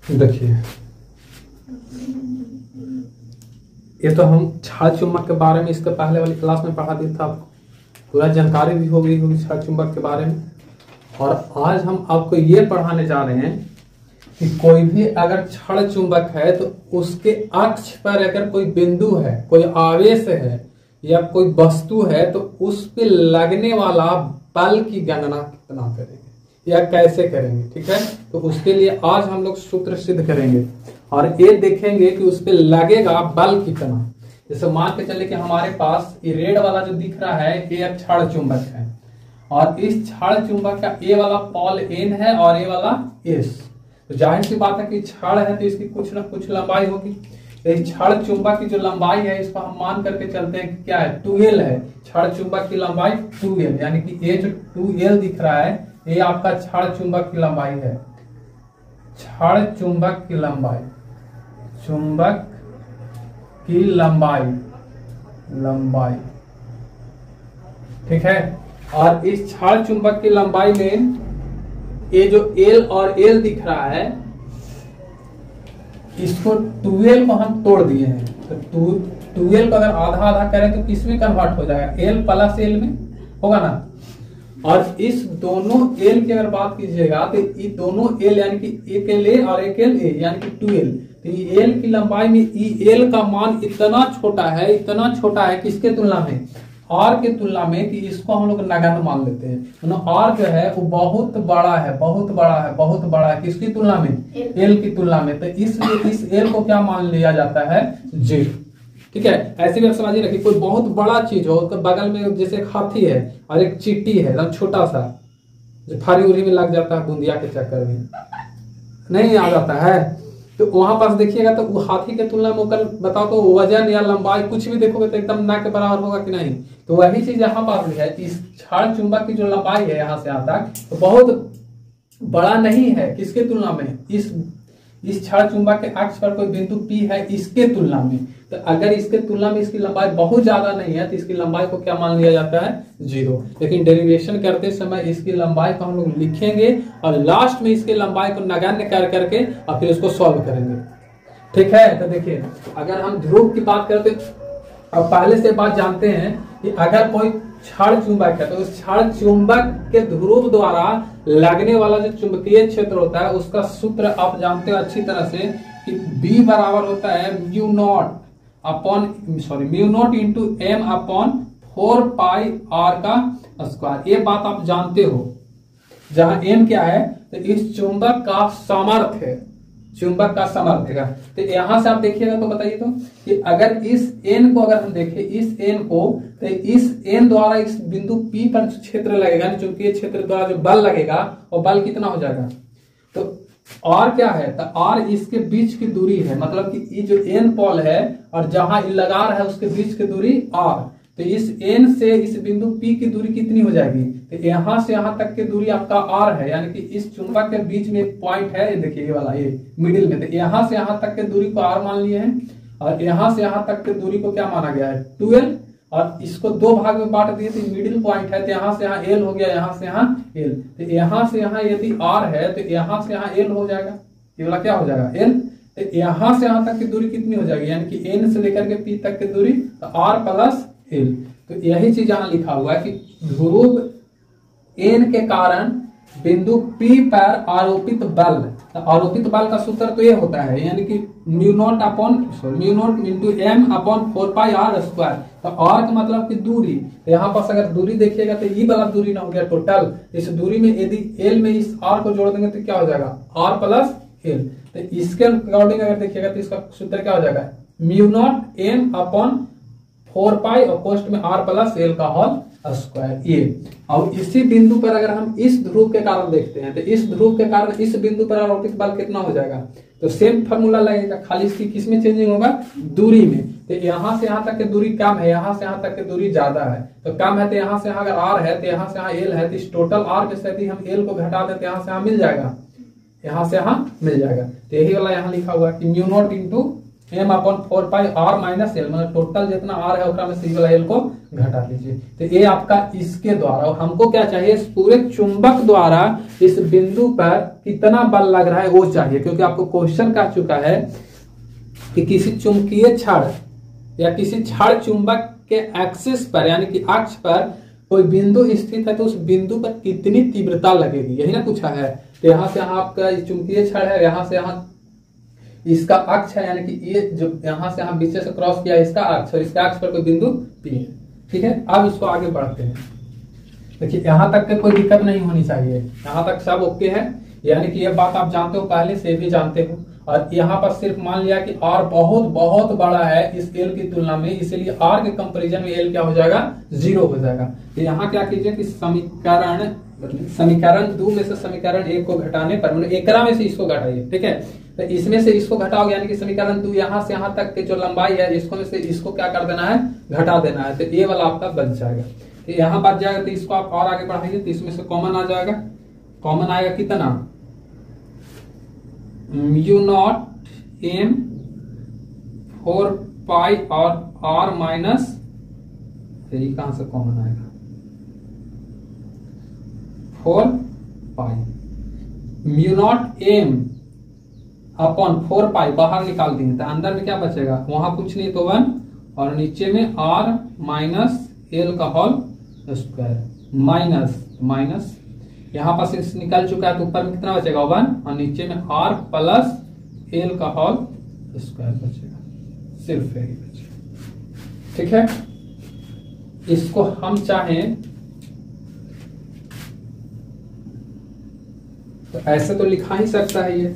देखिए, ये तो हम क्षार चुंबक के बारे में इसके पहले वाली क्लास में पढ़ा दिया था, आपको पूरा जानकारी भी हो गई होगी क्षार चुंबक के बारे में। और आज हम आपको ये पढ़ाने जा रहे हैं कि कोई भी अगर क्षण चुंबक है तो उसके अक्ष पर अगर कोई बिंदु है, कोई आवेश है या कोई वस्तु है तो उस पे लगने वाला बल की गणना कितना करेंगे या कैसे करेंगे। ठीक है, तो उसके लिए आज हम लोग सूत्र सिद्ध करेंगे और ये देखेंगे कि उस पे लगेगा बल कितना। जैसे मान के चले कि हमारे पास ये रेड वाला जो दिख रहा है ये क्षण चुंबक है और इस क्षण चुंबक का ए वाला पॉल एन है और ए वाला एस। तो जाहिर सी बात है कि क्षण है तो इसकी कुछ ना कुछ लंबाई होगी। क्षण चुंबक की जो लंबाई है इसको हम मान करके चलते हैं कि क्या है, 2l है। क्षण चुंबक की लंबाई 2l, यानी कि ये जो 2l दिख रहा है ये आपका क्षण चुंबक की लंबाई है। क्षण चुंबक की लंबाई, चुंबक की लंबाई ठीक है। और इस क्षण चुंबक की लंबाई में ये जो l और l दिख रहा है इसको 2l को हम तोड़ दिए हैं। तो 2l को अगर आधा आधा करें तो किस में कन्वर्ट हो जाएगा, l प्लस l में होगा ना। और इस दोनों l की अगर बात कीजिएगा तो ये दोनों l यानी कि एक l a और एक l a यानी कि 2l। तो ये l की लंबाई में l का मान इतना छोटा है किसके तुलना में, r के तुलना में, कि इसको हम लोग नगण्य मान लेते हैं। r जो है वो बहुत बड़ा है किसकी तुलना में, l की तुलना में। तो इसलिए इस l को क्या मान लिया जाता है, 0। ठीक है, ऐसे भी आप समझिए रखिए, कोई बहुत बड़ा चीज हो तो बगल में जैसे एक हाथी है और एक चींटी है एकदम छोटा सा जो फारी उरी में लग जाता है बूंदिया के चक्कर में नहीं आ जाता है, तो वहां पास देखिएगा तो वो हाथी के तुलना में बताओ तो वजन या लंबाई कुछ भी देखोगे तो एकदम ना के बराबर होगा कि नहीं। तो वही चीज यहाँ पास भी है। इस क्षण चुंबक की जो लंबाई है यहाँ से यहाँ तक तो बहुत बड़ा नहीं है किसके तुलना में, इस क्षण चुंबक के अक्ष पर कोई बिंदु P है इसके तुलना में। तो अगर इसके तुलना में इसकी लंबाई बहुत ज्यादा नहीं है तो इसकी लंबाई को क्या मान लिया जाता है, 0। लेकिन डेरिवेशन करते समय इसकी लंबाई को हम लोग लिखेंगे और लास्ट में इसकी लंबाई को नगण्य कर करके और फिर उसको सॉल्व करेंगे। ठीक है, तो देखिए अगर हम ध्रुव की बात करते और पहले से बात जानते हैं कि अगर कोई क्षण चुंबक है तो उस क्षण चुंबक के ध्रुव द्वारा लगने वाला जो चुंबकीय क्षेत्र होता है उसका सूत्र आप जानते हो अच्छी तरह से कि B बराबर होता है mu naught into m upon 4 पाई r का स्क्वायर। ये बात आप जानते हो। जहां m क्या है तो इस चुंबक का सामर्थ्य है, चुंबक का सामर्थ्य का। तो यहां से आप देखिएगा तो बताइए तो कि अगर इस n को अगर हम देखें, इस n को, तो इस n द्वारा इस बिंदु P पर जो क्षेत्र लगेगा, चुंबकीय क्षेत्र द्वारा जो बल लगेगा वो बल कितना हो जाएगा। तो r क्या है, तो r इसके बीच की दूरी है, मतलब कि ये जो n पॉल है और जहां लगा रहा है उसके बीच की दूरी r। तो इस n से इस बिंदु P की दूरी कितनी हो जाएगी, तो यहां से यहां तक की दूरी आपका r है, यानी कि इस चुंबक के बीच में एक पॉइंट है, ये देखिए ये वाला, ये मिडिल में। तो यहां से यहां तक की दूरी को r मान लिए हैं और यहां से यहां तक की दूरी को क्या माना गया है, 2l। और इसको दो भाग में बांट दिए तो मिडिल पॉइंट है, तो यहाँ से यहाँ l हो गया, यहाँ से यहाँ l। तो यहाँ से यहाँ यदि r है तो यहाँ से यहाँ l हो जाएगा, ये वाला क्या हो जाएगा, l। तो यहाँ से यहाँ तक की दूरी कितनी हो जाएगी, यानी कि n से लेकर के p तक की दूरी तो r प्लस l। तो यही चीज यहाँ लिखा हुआ है कि ध्रुव n के कारण बिंदु P पर आरोपित बल, तो आरोपित बल का सूत्र तो ये होता है, यानी कि mu naught into m upon 4 पाई r स्क्वायर। तो r का मतलब कि दूरी, तो यहाँ पास अगर दूरी देखिएगा तो ये वाला दूरी ना हो गया टोटल। इस दूरी में यदि l में इस r को जोड़ देंगे तो क्या हो जाएगा, r प्लस l। तो इसके अकॉर्डिंग अगर देखिएगा तो इसका सूत्र क्या हो जाएगा, म्यू नॉट m अपॉन 4 पाई और पोस्ट में r प्लस l का होल स्क्वायर। ये और इसी बिंदु पर अगर हम इस ध्रुव के कारण देखते हैं तो इस ध्रुव के कारण इस बिंदु पर आरोपित बल कितना हो जाएगा, तो सेम फार्मूला लगेगा, खाली इसकी किस में चेंजिंग होगा, दूरी में। तो यहाँ से यहाँ तक की दूरी कम है, यहाँ से यहाँ तक की दूरी ज्यादा है, तो कम है तो यहाँ से यहाँ अगर r है तो यहाँ से यहाँ l है, तो इस टोटल r में से यदि हम l को घटा देते यहाँ से यहाँ मिल जाएगा, यहाँ से यहाँ मिल जाएगा। तो यही वाला यहाँ लिखा हुआ है कि mu naught into m upon 4 पाई r माइनस l, मतलब टोटल जितना r है उसका में से वाला l को घटा लीजिए। तो ये आपका इसके द्वारा, और हमको क्या चाहिए, इस पूरे चुंबक द्वारा इस बिंदु पर कितना बल लग रहा है वो चाहिए, क्योंकि आपको क्वेश्चन कह चुका है कि किसी चुंबकीय छड़ या किसी छड़ चुंबक के एक्सिस पर यानी कि अक्ष पर कोई बिंदु स्थित है तो उस बिंदु पर कितनी तीव्रता लगेगी, यही ना पूछा है। तो यहाँ से यहाँ आपका चुंबकीय छड़ है, यहाँ से यहाँ इसका अक्ष है, यानी कि ये जो यहाँ से यहाँ बीच से क्रॉस किया इसका अक्ष, और इसका अक्ष पर कोई बिंदु P है। ठीक है, अब इसको आगे बढ़ते हैं। देखिए यहाँ तक के कोई दिक्कत नहीं होनी चाहिए, यहाँ तक सब ओके है, यानी कि ये बात आप जानते हो, पहले से भी जानते हो। और यहाँ पर सिर्फ मान लिया कि R बहुत बहुत बड़ा है इस L की तुलना में, इसीलिए R के कंपैरिजन में L क्या हो जाएगा, 0 हो जाएगा। तो यहाँ क्या कीजिए कि समीकरण 2 में से समीकरण 1 को घटाने पर, मतलब एकरा में से इसको घटाइए। ठीक है, तो इसमें से इसको घटाओगे, यानी कि समीकरण 2 यहाँ से यहाँ तक के जो लंबाई है इसको में से इसको क्या कर देना है, घटा देना है। तो ये वाला आपका बच जाएगा। तो यहाँ बच जाएगा, तो इसको आप और आगे बढ़ाइए, तो इसमें से कॉमन आ जाएगा। कॉमन आएगा कितना, म्यू नॉट एम 4 पाई और R माइनस, ये कहां से कॉमन आएगा, 4 pi mu naught M upon 4 pi बाहर निकाल देंगे, तो अंदर में क्या बचेगा, वहां कुछ नहीं तो 1, और नीचे में R माइनस L का होल स्क्वायर, माइनस यहाँ पास निकल चुका है, तो ऊपर में कितना बचेगा 1, और नीचे में R प्लस L का होल स्क्वायर बचेगा, सिर्फ यही बचेगा। ठीक है, इसको हम चाहें तो ऐसे तो लिखा ही सकता है ये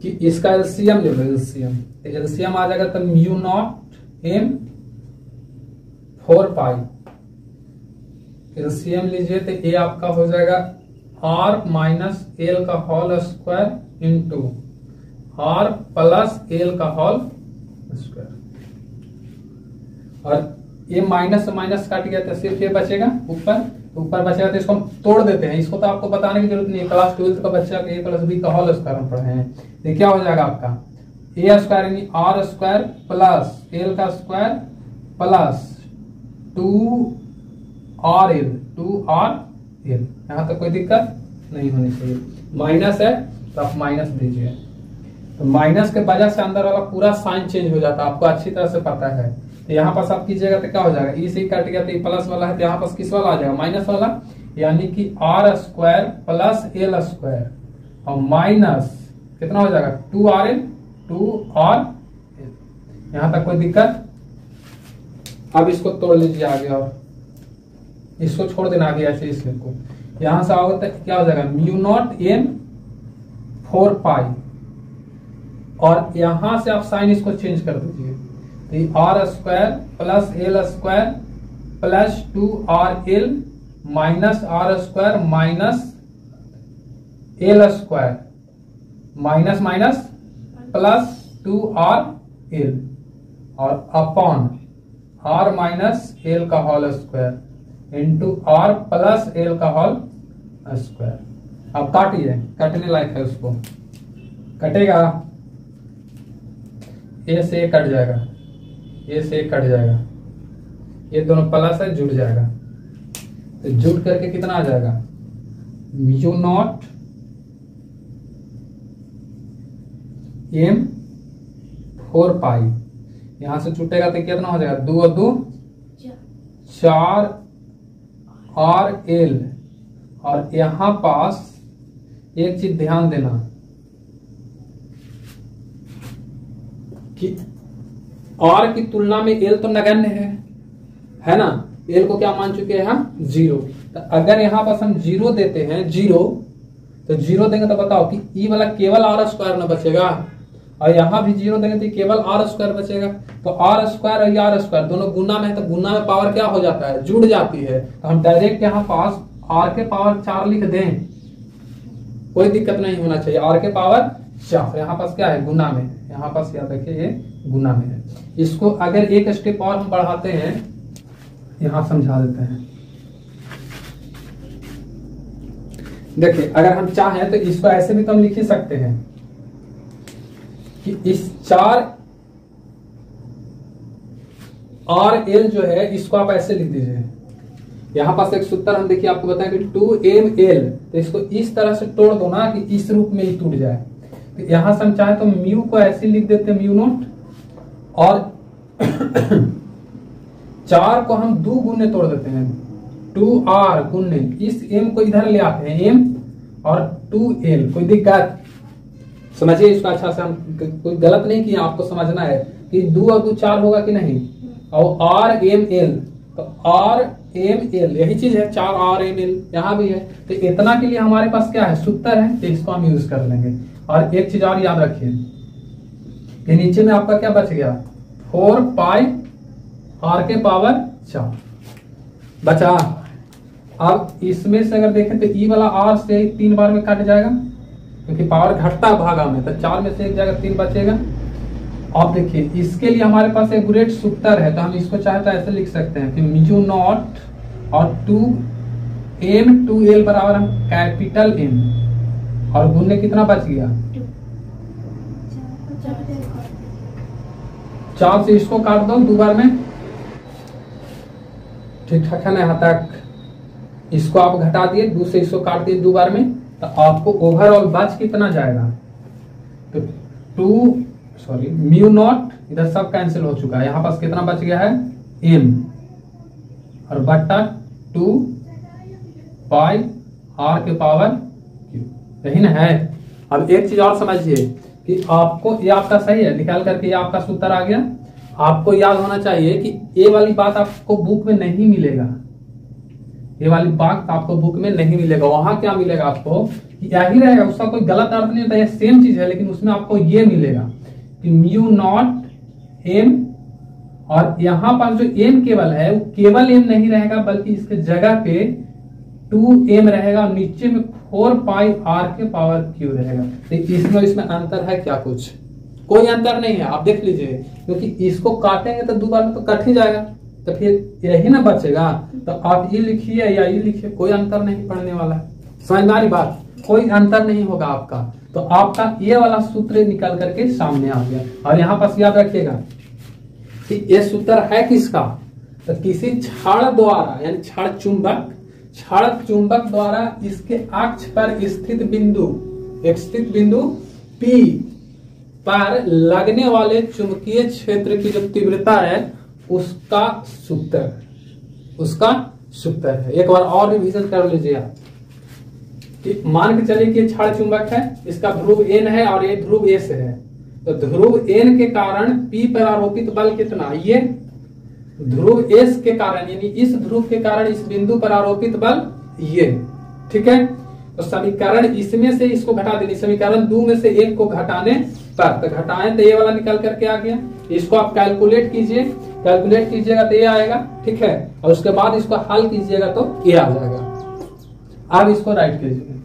कि इसका एलसीएम ले लो, एलसीएम आ जाएगा, तो mu naught M 4 pi, LCM लीजिए तो ये आपका हो जाएगा R माइनस L का whole square into R plus L का होल स्क्वायर, और ये माइनस से माइनस काट गया तो सिर्फ ये बचेगा ऊपर बचेगा। तो इसको हम तोड़ देते हैं, इसको तो आपको बताने की जरूरत नहीं है, क्लास 12 का बच्चा A प्लस B का होल स्क्वायर हम पढ़े हैं। ये क्या हो जाएगा आपका A स्क्वायर यानी R स्क्वायर प्लस L का स्क्वायर प्लस 2RL, यहाँ तक कोई दिक्कत नहीं होनी चाहिए। माइनस है तो आप माइनस दीजिए, तो माइनस के वजह से अंदर वाला पूरा साइन चेंज हो जाता है, आपको अच्छी तरह से पता है। तो यहाँ पास आप कीजिएगा तो क्या हो जाएगा, ई से कट गया तो प्लस वाला है, तो यहाँ पास किस वाला आ जाएगा, माइनस वाला, यानी कि R square plus L square और माइनस कितना हो जाएगा 2RL, 2RL। यहाँ तक कोई दिक्कत। अब इसको तोड़ लीजिए आगे, और इसको छोड़ देना आगे ऐसे इसको, यहां से आओगे तो क्या हो जाएगा म्यू नॉट एम 4 पाई, और यहां से आप साइन इसको चेंज कर दीजिए, तो R square plus L square plus 2RL minus R square minus L square minus minus plus 2RL और अपॉन R माइनस L का whole square into R plus L का होल स्क्वायर। अब काटिए, कटने लायक है, उसको कटेगा, ए से ए कट जाएगा, ए से ए कट जाएगा, ये दोनों प्लस है जुड़ जाएगा, तो जुड़ करके कितना आ जाएगा म्यू नॉट एम 4 पाई, यहां से छूटेगा तो कितना हो जाएगा 2 और 2 4 RL, और यहां पास एक चीज ध्यान देना कि R की तुलना में L तो नगण्य है ना, L को क्या मान चुके हैं हम 0। तो अगर यहां पास हम 0 देते हैं, 0 तो 0 देंगे तो बताओ कि ई वाला केवल R स्क्वायर ना बचेगा, और यहां भी 0 देंगे तो केवल R स्क्वायर बचेगा। तो R स्क्वायर और R स्क्वायर दोनों गुना में है, तो गुना में पावर क्या हो जाता है, जुड़ जाती है। तो हम डायरेक्ट यहाँ पास R के पावर 4 लिख दें, कोई दिक्कत नहीं होना चाहिए। R के पावर 4 यहाँ पास क्या है, गुना में, यहाँ पास याद रखिए ये गुना में है। इसको अगर एक स्टेप और हम बढ़ाते हैं, यहां समझा देते हैं। देखिए अगर हम चाहें तो इसको ऐसे भी तो हम लिख ही सकते हैं कि इस 4 आर एल जो है इसको आप ऐसे लिख दीजिए। यहाँ पास एक सूत्र हम देखिए आपको बताएं कि 2ml, तो इसको इस तरह से तोड़ दो ना कि इस रूप में ही टूट जाए। तो यहां से हम चाहे तो म्यू को ऐसे लिख देते हैं, म्यू नोट, और 4 को हम 2 गुने तोड़ देते हैं, 2r गुने, इस m को इधर ले आते हैं m और 2l। कोई दिक्कत? समझिए इसको अच्छा से, हम कोई गलत नहीं किया, आपको समझना है कि 2 और 2 4 होगा कि नहीं, और r m l, तो r m l यही चीज है, 4r m l यहाँ भी है। तो इतना के लिए हमारे पास क्या है, सूत्र है, तो इसको हम यूज कर लेंगे। और एक चीज और याद रखिए कि नीचे में आपका क्या बच गया, 4 पाई r के पावर 4 बचा। अब इसमें से अगर देखें तो ई वाला r से 3 बार में कट जाएगा, क्योंकि पावर घटता भागा में, तो 4 में से एक जगह 3 बचेगा। अब देखिए इसके लिए हमारे पास एक ग्रेट सूत्र है, तो हम इसको चाहे तो ऐसे लिख सकते हैं कि म्यू नॉट और 2m 2l बराबर हम कैपिटल M, और गुने कितना बच गया, 4 से इसको काट दो 2 बार में, ठीक ठाक है ना यहाँ तक। इसको आप घटा दिए, 2 से इसको काट दिए 2 बार में, तो आपको ओवरऑल बच कितना जाएगा, तो म्यू नॉट, इधर सब कैंसिल हो चुका है, यहाँ पास कितना बच गया है m, और बट्टा 2 पाई r के पावर q, यही ना है। अब एक चीज और समझिए कि आपको, ये आपका सही है, निकाल करके ये आपका सूत्र आ गया। आपको याद होना चाहिए कि ये वाली बात आपको बुक में नहीं मिलेगा, ये वाली बात आपको बुक में नहीं मिलेगा। वहां क्या मिलेगा आपको, यही रहेगा, उसका कोई गलत अर्थ नहीं होता, ये सेम चीज है, लेकिन उसमें आपको ये मिलेगा कि म्यू नॉट m, और यहाँ पर जो m केवल है वो केवल m नहीं रहेगा, बल्कि इसके जगह पे 2m रहेगा, और नीचे में 4 पाई r के पावर q रहेगा। तो इसमें अंतर है क्या, कुछ कोई अंतर नहीं है, आप देख लीजिए, क्योंकि इसको काटेंगे तो 2 बार में तो कट ही जाएगा, तो फिर यही ना बचेगा। तो आप ये लिखिए या ये लिखिए, कोई अंतर नहीं पड़ने वाला है, समझ में आ रही बात, कोई अंतर नहीं होगा आपका। तो आपका ये वाला सूत्र निकल करके सामने आ गया। और यहाँ पास याद रखिएगा कि ये सूत्र है किसका, तो किसी छड़ द्वारा, यानी छड़ चुंबक द्वारा इसके अक्ष पर स्थित बिंदु P पर लगने वाले चुंबकीय क्षेत्र की जो तीव्रता है उसका सूत्र है। एक बार और रिवीजन कर लीजिए आप कि मान के चलिए कि छड़ चुंबक है, इसका ध्रुव N है और ये ध्रुव S है, तो ध्रुव N के कारण P पर आरोपित बल कितना, ये ध्रुव S के कारण, यानी इस ध्रुव के कारण इस बिंदु पर आरोपित बल ये, ठीक है। तो समीकरण इसमें से इसको घटा देंगे, समीकरण 2 में से 1 को घटाने पर, तो घटाएं तो ये वाला निकल करके आ गया। इसको आप कैलकुलेट कीजिएगा तो ये आएगा, ठीक है, और उसके बाद इसको हल कीजिएगा तो ये आ जाएगा। अब इसको राइट कीजिए।